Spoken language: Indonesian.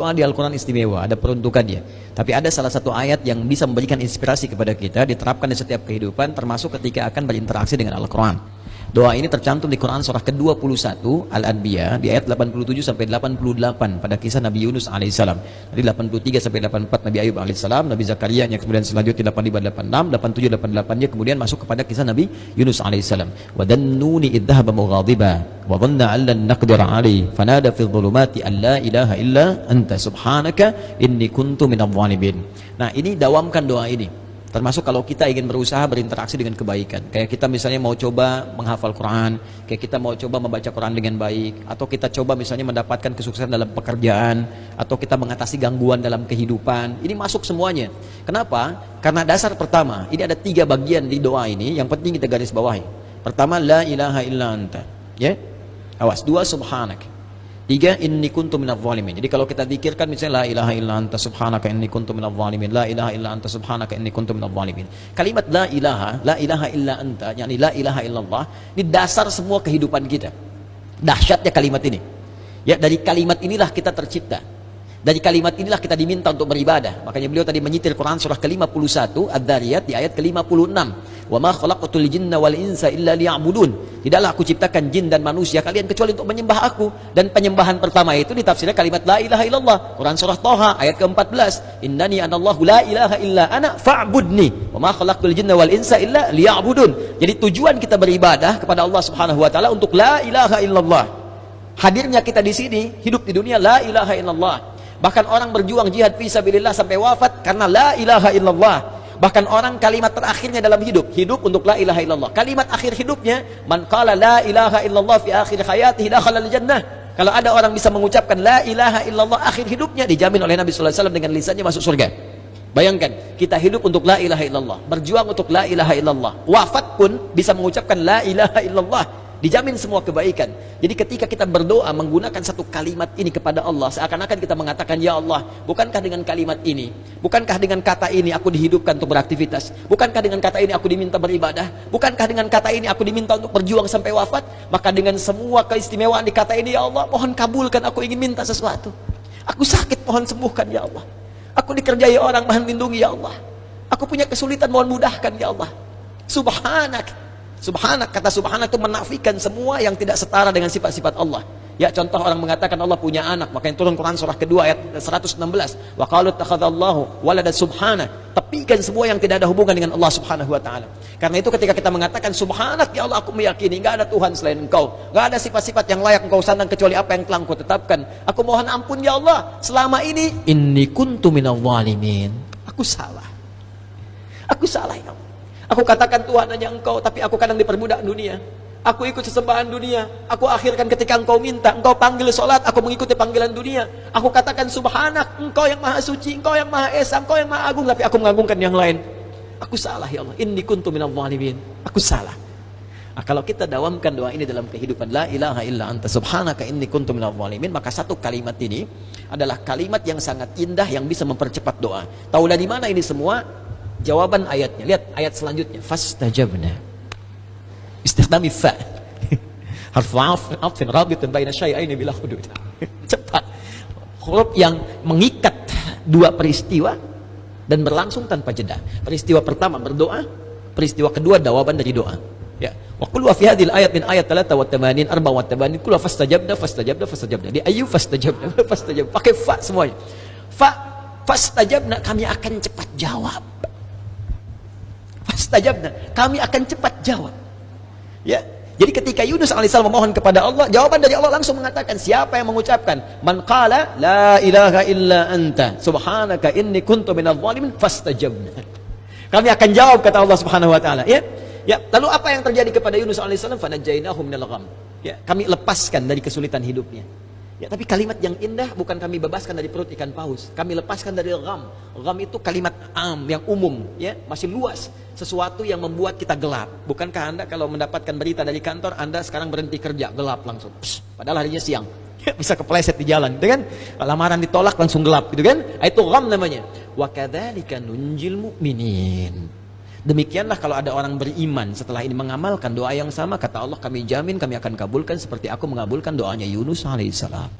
Doa di Al-Quran istimewa, ada peruntukannya. Tapi ada salah satu ayat yang bisa memberikan inspirasi kepada kita, diterapkan di setiap kehidupan, termasuk ketika akan berinteraksi dengan Al-Quran. Doa ini tercantum di Quran surah ke-21 Al-Anbiya di ayat 87 sampai 88 pada kisah Nabi Yunus alaihissalam. Dari 83 sampai 84 Nabi Ayub alaihissalam, Nabi Zakaria yang kemudian selanjutnya 85 86, 87 88-nya kemudian masuk kepada kisah Nabi Yunus alaihissalam. Wa dannuni idh dhahaba mughadiba wa dhanna an lan naqdir alaihi fanada fi dhulumati an la ilaha illa anta subhanaka inni kuntu minadh dhalimin. Nah, ini dawamkan doa ini. Termasuk kalau kita ingin berusaha berinteraksi dengan kebaikan. Kayak kita misalnya mau coba menghafal Quran, kayak kita mau coba membaca Quran dengan baik, atau kita coba misalnya mendapatkan kesuksesan dalam pekerjaan, atau kita mengatasi gangguan dalam kehidupan. Ini masuk semuanya. Kenapa? Karena dasar pertama, ini ada 3 bagian di doa ini yang penting kita garis bawahi. Pertama, la ilaha illa anta. Ya? Awas. 2, subhanak. 3, inni kuntu minadh dhalimin. Jadi kalau kita zikirkan misalnya la ilaha illa anta subhanaka inni kuntu minadh dhalimin, la ilaha illa anta subhanaka inni kuntu minadh dhalimin. Kalimat la ilaha illa anta, yakni la ilaha illallah, ini dasar semua kehidupan kita. Dahsyatnya kalimat ini. Ya, dari kalimat inilah kita tercipta. Dari kalimat inilah kita diminta untuk beribadah. Makanya beliau tadi menyitir Quran surah ke-51 Ad-Dhariyat di ayat ke-56. Wa ma khalaqatul jinna wal insa illa liya'budun. Tidaklah aku ciptakan jin dan manusia kalian kecuali untuk menyembah aku. Dan penyembahan pertama itu ditafsirkan kalimat la ilaha illallah. Quran surah Thaha ayat ke-14. Innani anallahu la ilaha illa ana fa'budni. Wa ma khalaqatul jinna wal insa illa liya'budun. Jadi tujuan kita beribadah kepada Allah Subhanahu wa taala untuk la ilaha illallah. Hadirnya kita di sini, hidup di dunia la ilaha illallah. Bahkan orang berjuang jihad fisabilillah sampai wafat karena la ilaha illallah. Bahkan orang kalimat terakhirnya dalam hidup untuk la ilaha illallah. Kalimat akhir hidupnya, man qala la ilaha illallah fi akhir hayatihi dakhala al-jannah. Kalau ada orang bisa mengucapkan la ilaha illallah akhir hidupnya, dijamin oleh Nabi sallallahu alaihi wasallam dengan lisannya masuk surga. Bayangkan, kita hidup untuk la ilaha illallah, berjuang untuk la ilaha illallah. Wafat pun bisa mengucapkan la ilaha illallah. Dijamin semua kebaikan. Jadi ketika kita berdoa menggunakan satu kalimat ini kepada Allah, seakan-akan kita mengatakan, ya Allah, bukankah dengan kalimat ini, bukankah dengan kata ini aku dihidupkan untuk beraktivitas, bukankah dengan kata ini aku diminta beribadah, bukankah dengan kata ini aku diminta untuk berjuang sampai wafat, maka dengan semua keistimewaan di kata ini, ya Allah, mohon kabulkan, aku ingin minta sesuatu. Aku sakit, mohon sembuhkan, ya Allah. Aku dikerjai orang, mohon lindungi, ya Allah. Aku punya kesulitan, mohon mudahkan, ya Allah. Subhanak. Subhanak, kata subhanak itu menafikan semua yang tidak setara dengan sifat-sifat Allah. Ya, contoh orang mengatakan Allah punya anak, makanya turun Quran surah kedua ayat 116. Wa qalu takhadzallahu walada subhana. Tepikan semua yang tidak ada hubungan dengan Allah Subhanahu wa taala. Karena itu ketika kita mengatakan subhanak, ya Allah, aku meyakini enggak ada Tuhan selain Engkau. Enggak ada sifat-sifat yang layak Engkau sandang kecuali apa yang telah Engkau tetapkan. Aku mohon ampun, ya Allah, selama ini inni kuntu minadh dhalimin. Aku salah. Aku salah, ya Allah. Aku katakan Tuhan hanya Engkau, tapi aku kadang diperbudak dunia. Aku ikut sesembahan dunia. Aku akhirkan ketika Engkau minta, Engkau panggil sholat, aku mengikuti panggilan dunia. Aku katakan subhanak, Engkau yang maha suci, Engkau yang maha esa, Engkau yang maha agung, tapi aku mengagungkan yang lain. Aku salah, ya Allah. Inni kuntu minadh dhalimin. Aku salah. Nah, kalau kita dawamkan doa ini dalam kehidupan, la ilaha illa anta subhanaka inni kuntu minadh dhalimin, maka satu kalimat ini adalah kalimat yang sangat indah yang bisa mempercepat doa. Tahu dari mana ini semua? Jawaban ayatnya, lihat ayat selanjutnya, fastajabna. Istikhdami fa. Harfu 'athfin rabitun baina syai'aini bila hudud. Cepat. Huruf yang mengikat dua peristiwa dan berlangsung tanpa jeda. Peristiwa pertama berdoa, peristiwa kedua jawaban dari doa. Ya. Wa qul wa fi hadhil ayat min ayat 83 84 qul fastajabna. Di ayu fastajabna. Pakai fa semuanya. Fastajabna, kami akan cepat jawab. Fastajabna, kami akan cepat jawab. Ya. Jadi ketika Yunus alaihissalam memohon kepada Allah, jawaban dari Allah langsung mengatakan, siapa yang mengucapkan man qala la ilaha illa anta subhanaka inni kuntu minadh dhalimin fastajabna. Kami akan jawab, kata Allah Subhanahu wa taala, ya. Ya, lalu apa yang terjadi kepada Yunus alaihissalam? Fanajainahu minal gham. Ya, kami lepaskan dari kesulitan hidupnya. Ya, tapi kalimat yang indah bukan kami bebaskan dari perut ikan paus. Kami lepaskan dari gham. Gham itu kalimat yang umum, ya, masih luas. Sesuatu yang membuat kita gelap. Bukankah Anda kalau mendapatkan berita dari kantor, Anda sekarang berhenti kerja, gelap langsung. Padahal harinya siang. Ya, bisa kepleset di jalan, gitu kan? Lamaran ditolak langsung gelap, gitu kan? Itu gham namanya. Wa kadzalika nunjil mu'minin. Demikianlah kalau ada orang beriman setelah ini mengamalkan doa yang sama, kata Allah, kami jamin kami akan kabulkan seperti aku mengabulkan doanya Yunus alaihissalam.